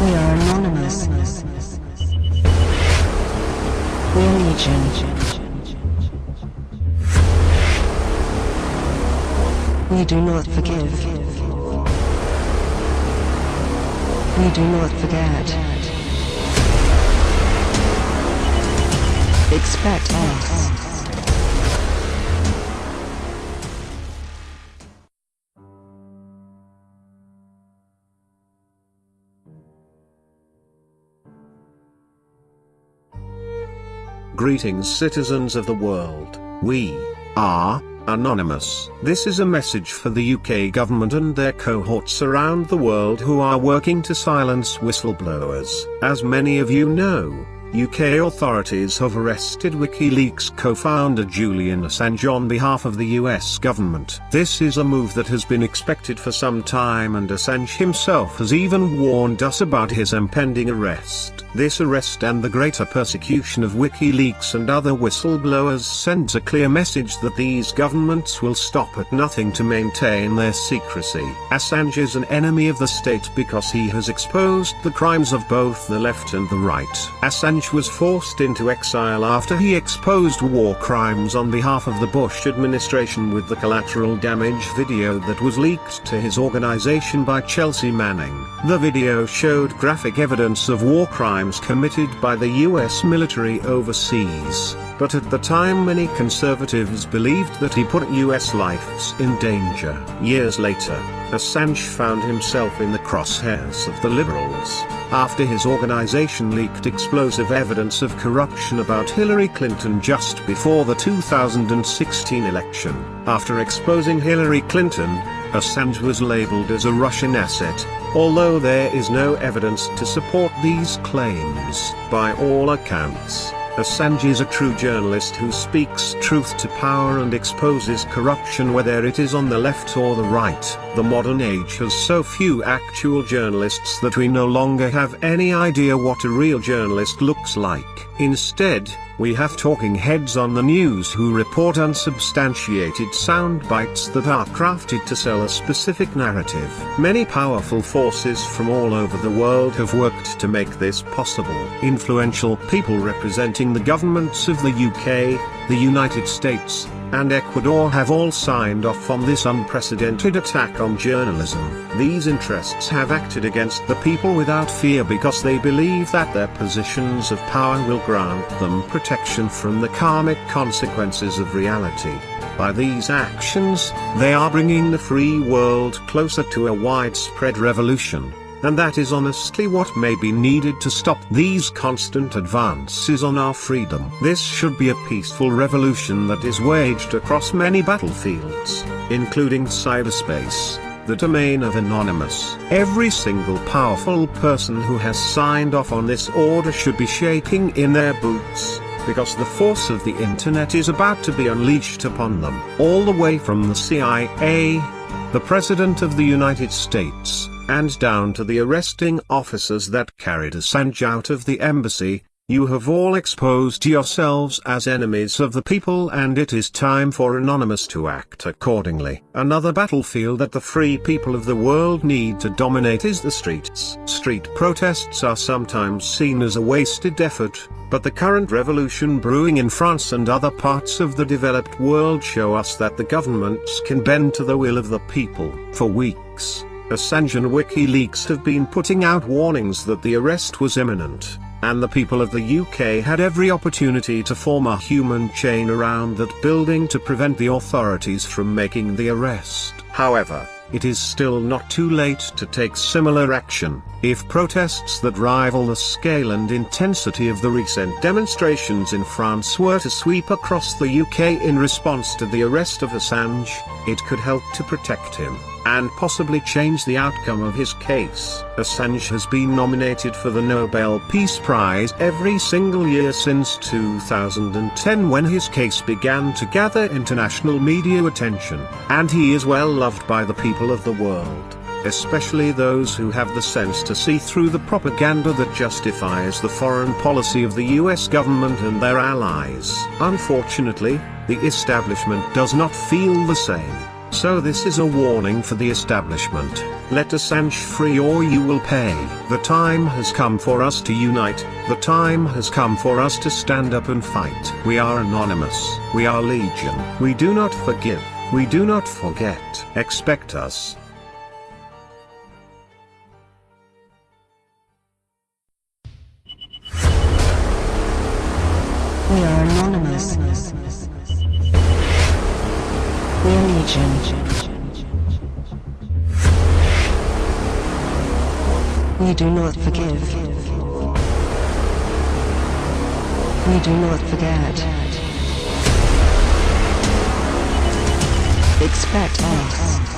We are anonymous. We are legion. We do not forgive. We do not forget. Expect us. Greetings, citizens of the world. We are anonymous. This is a message for the UK government and their cohorts around the world who are working to silence whistleblowers. As many of you know, UK authorities have arrested WikiLeaks co-founder Julian Assange on behalf of the US government. This is a move that has been expected for some time, and Assange himself has even warned us about his impending arrest. This arrest and the greater persecution of WikiLeaks and other whistleblowers sends a clear message that these governments will stop at nothing to maintain their secrecy. Assange is an enemy of the state because he has exposed the crimes of both the left and the right. Assange was forced into exile after he exposed war crimes on behalf of the Bush administration with the collateral damage video that was leaked to his organization by Chelsea Manning. The video showed graphic evidence of war crimes committed by the US military overseas, but at the time many conservatives believed that he put US lives in danger. Years later, Assange found himself in the crosshairs of the liberals, after his organization leaked explosive evidence of corruption about Hillary Clinton just before the 2016 election. After exposing Hillary Clinton, Assange was labeled as a Russian asset, although there is no evidence to support these claims. By all accounts, Assange is a true journalist who speaks truth to power and exposes corruption whether it is on the left or the right. The modern age has so few actual journalists that we no longer have any idea what a real journalist looks like. Instead, we have talking heads on the news who report unsubstantiated sound bites that are crafted to sell a specific narrative. Many powerful forces from all over the world have worked to make this possible. Influential people representing the governments of the UK, the United States, and Ecuador have all signed off on this unprecedented attack on journalism. These interests have acted against the people without fear because they believe that their positions of power will grant them protection from the karmic consequences of reality. By these actions, they are bringing the free world closer to a widespread revolution. And that is honestly what may be needed to stop these constant advances on our freedom. This should be a peaceful revolution that is waged across many battlefields, including cyberspace, the domain of anonymous. Every single powerful person who has signed off on this order should be shaking in their boots, because the force of the internet is about to be unleashed upon them. All the way from the CIA, the President of the United States, and down to the arresting officers that carried Assange out of the embassy, you have all exposed yourselves as enemies of the people, and it is time for Anonymous to act accordingly. Another battlefield that the free people of the world need to dominate is the streets. Street protests are sometimes seen as a wasted effort, but the current revolution brewing in France and other parts of the developed world show us that the governments can bend to the will of the people. For weeks, Assange and WikiLeaks have been putting out warnings that the arrest was imminent, and the people of the UK had every opportunity to form a human chain around that building to prevent the authorities from making the arrest. However, it is still not too late to take similar action. If protests that rival the scale and intensity of the recent demonstrations in France were to sweep across the UK in response to the arrest of Assange, it could help to protect him, and possibly change the outcome of his case. Assange has been nominated for the Nobel Peace Prize every single year since 2010, when his case began to gather international media attention, and he is well loved by the people of the world, especially those who have the sense to see through the propaganda that justifies the foreign policy of the US government and their allies. Unfortunately, the establishment does not feel the same. So this is a warning for the establishment. Let Assange free or you will pay. The time has come for us to unite. The time has come for us to stand up and fight. We are anonymous. We are legion. We do not forgive. We do not forget. Expect us. We are anonymous. We are legion. We do not forgive. We do not forget. Expect us.